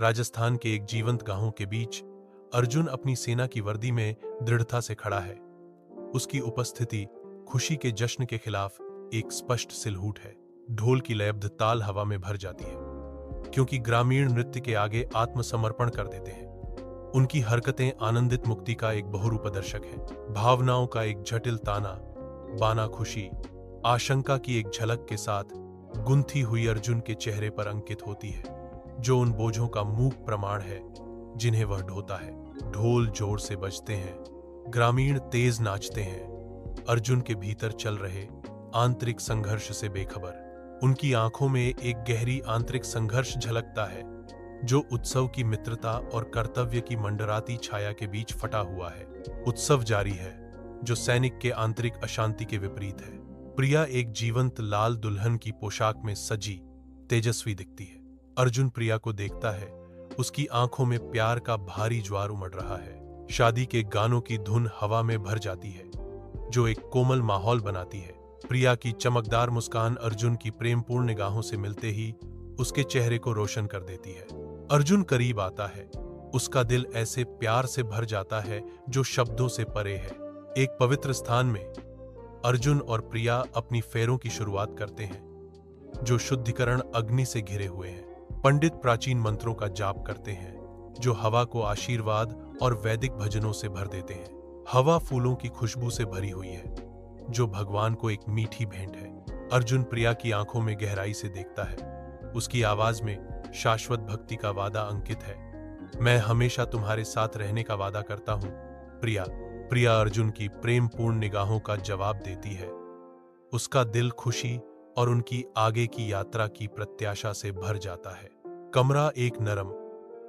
राजस्थान के एक जीवंत गांव के बीच अर्जुन अपनी सेना की वर्दी में दृढ़ता से खड़ा है। उसकी उपस्थिति खुशी के जश्न के खिलाफ एक स्पष्ट सिलहूट है। ढोल की लयबद्ध ताल हवा में भर जाती है, क्योंकि ग्रामीण नृत्य के आगे आत्मसमर्पण कर देते हैं। उनकी हरकतें आनंदित मुक्ति का एक बहुरूपदर्शक है। भावनाओं का एक जटिल ताना बाना खुशी, आशंका की एक झलक के साथ गुंथी हुई अर्जुन के चेहरे पर अंकित होती है, जो उन बोझों का मूक प्रमाण है जिन्हें वह ढोता है। ढोल जोर से बजते हैं, ग्रामीण तेज नाचते हैं, अर्जुन के भीतर चल रहे आंतरिक संघर्ष से बेखबर। उनकी आंखों में एक गहरी आंतरिक संघर्ष झलकता है, जो उत्सव की मित्रता और कर्तव्य की मंडराती छाया के बीच फटा हुआ है। उत्सव जारी है, जो सैनिक के आंतरिक अशांति के विपरीत है। प्रिया एक जीवंत लाल दुल्हन की पोशाक में सजी तेजस्वी दिखती है। अर्जुन प्रिया को देखता है, उसकी आंखों में प्यार का भारी ज्वार उमड़ रहा है। शादी के गानों की धुन हवा में भर जाती है, जो एक कोमल माहौल बनाती है। प्रिया की चमकदार मुस्कान अर्जुन की प्रेमपूर्ण निगाहों से मिलते ही उसके चेहरे को रोशन कर देती है। अर्जुन करीब आता है, उसका दिल ऐसे प्यार से भर जाता है जो शब्दों से परे है। एक पवित्र स्थान में अर्जुन और प्रिया अपनी फेरों की शुरुआत करते हैं, जो शुद्धिकरण अग्नि से घिरे हुए हैं। पंडित प्राचीन मंत्रों का जाप करते हैं, जो हवा को आशीर्वाद और वैदिक भजनों से भर देते हैं। हवा फूलों की खुशबू से भरी हुई है, जो भगवान को एक मीठी भेंट है। अर्जुन प्रिया की आंखों में गहराई से देखता है, उसकी आवाज में शाश्वत भक्ति का वादा अंकित है। मैं हमेशा तुम्हारे साथ रहने का वादा करता हूं, प्रिया। प्रिया अर्जुन की प्रेमपूर्ण निगाहों का जवाब देती है। उसका दिल खुशी और उनकी आगे की यात्रा की प्रत्याशा से भर जाता है। कमरा एक नरम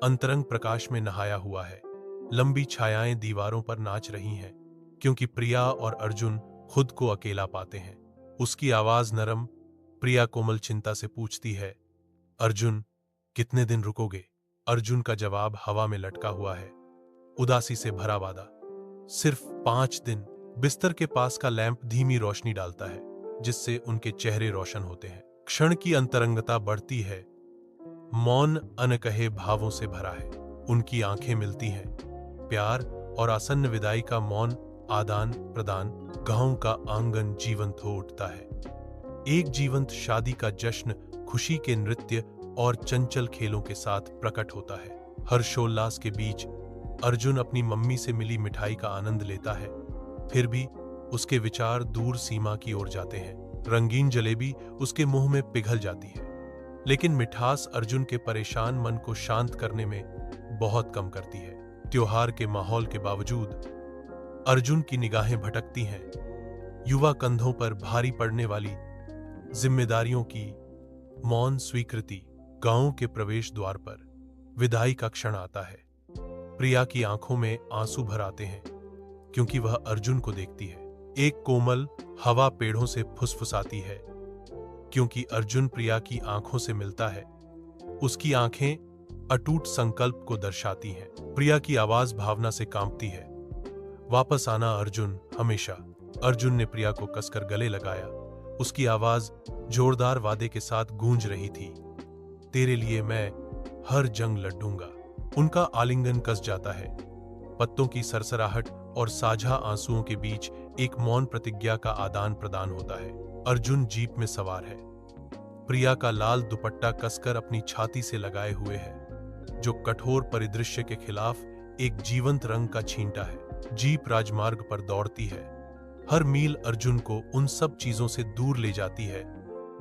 अंतरंग प्रकाश में नहाया हुआ है। लंबी छायाएं दीवारों पर नाच रही हैं, क्योंकि प्रिया और अर्जुन खुद को अकेला पाते हैं। उसकी आवाज नरम, प्रिया कोमल चिंता से पूछती है, अर्जुन कितने दिन रुकोगे? अर्जुन का जवाब हवा में लटका हुआ है, उदासी से भरा वादा। सिर्फ 5 दिन। बिस्तर के पास का लैंप धीमी रोशनी डालता है, जिससे उनके चेहरे रोशन होते हैं। क्षण की अंतरंगता बढ़ती है, मौन अनकहे भावों से भरा है। उनकी आंखें मिलती हैं, प्यार और आसन्न विदाई का मौन आदान प्रदान। गांव का आंगन जीवंत हो उठता है। एक जीवंत शादी का जश्न खुशी के नृत्य और चंचल खेलों के साथ प्रकट होता है। हर्षोल्लास के बीच अर्जुन अपनी मम्मी से मिली मिठाई का आनंद लेता है, फिर भी उसके विचार दूर सीमा की ओर जाते हैं। रंगीन जलेबी उसके मुंह में पिघल जाती है, लेकिन मिठास अर्जुन के परेशान मन को शांत करने में बहुत कम करती है। त्योहार के माहौल के बावजूद अर्जुन की निगाहें भटकती हैं। युवा कंधों पर भारी पड़ने वाली जिम्मेदारियों की मौन स्वीकृति। गांव के प्रवेश द्वार पर विदाई का क्षण आता है। प्रिया की आंखों में आंसू भर आते हैं, क्योंकि वह अर्जुन को देखती है। एक कोमल हवा पेड़ों से फुसफुसाती है, क्योंकि अर्जुन प्रिया की आंखों से मिलता है। उसकी आंखें अटूट संकल्प को दर्शाती हैं। प्रिया की आवाज भावना से कांपती है, वापस आना अर्जुन, हमेशा। अर्जुन ने प्रिया को कसकर गले लगाया। उसकी आवाज जोरदार वादे के साथ गूंज रही थी, तेरे लिए मैं हर जंग लड़ूंगा। उनका आलिंगन कस जाता है। पत्तों की सरसराहट और साझा आंसुओं के बीच एक मौन प्रतिज्ञा का आदान प्रदान होता है। अर्जुन जीप में सवार है, प्रिया का लाल दुपट्टा कसकर अपनी छाती से लगाए हुए है, जो कठोर परिदृश्य के खिलाफ एक जीवंत रंग का छींटा है। जीप राजमार्ग पर दौड़ती है। हर मील अर्जुन को उन सब चीजों से दूर ले जाती है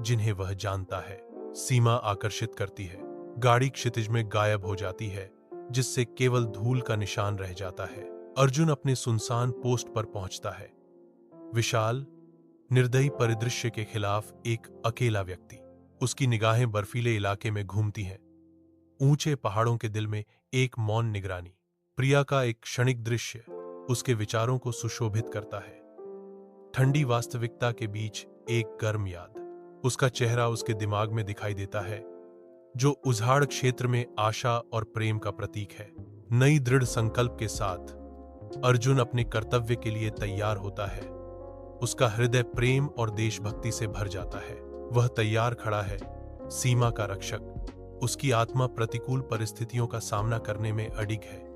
जिन्हें वह जानता है। सीमा आकर्षित करती है। गाड़ी क्षितिज में गायब हो जाती है, जिससे केवल धूल का निशान रह जाता है। अर्जुन अपने सुनसान पोस्ट पर पहुंचता है। विशाल निर्दयी परिदृश्य के खिलाफ एक अकेला व्यक्ति। उसकी निगाहें बर्फीले इलाके में घूमती हैं। ऊंचे पहाड़ों के दिल में एक मौन निगरानी। प्रिया का एक क्षणिक दृश्य उसके विचारों को सुशोभित करता है। ठंडी वास्तविकता के बीच एक गर्म याद। उसका चेहरा उसके दिमाग में दिखाई देता है, जो उजाड़ क्षेत्र में आशा और प्रेम का प्रतीक है। नई दृढ़ संकल्प के साथ अर्जुन अपने कर्तव्य के लिए तैयार होता है। उसका हृदय प्रेम और देशभक्ति से भर जाता है। वह तैयार खड़ा है, सीमा का रक्षक। उसकी आत्मा प्रतिकूल परिस्थितियों का सामना करने में अडिग है।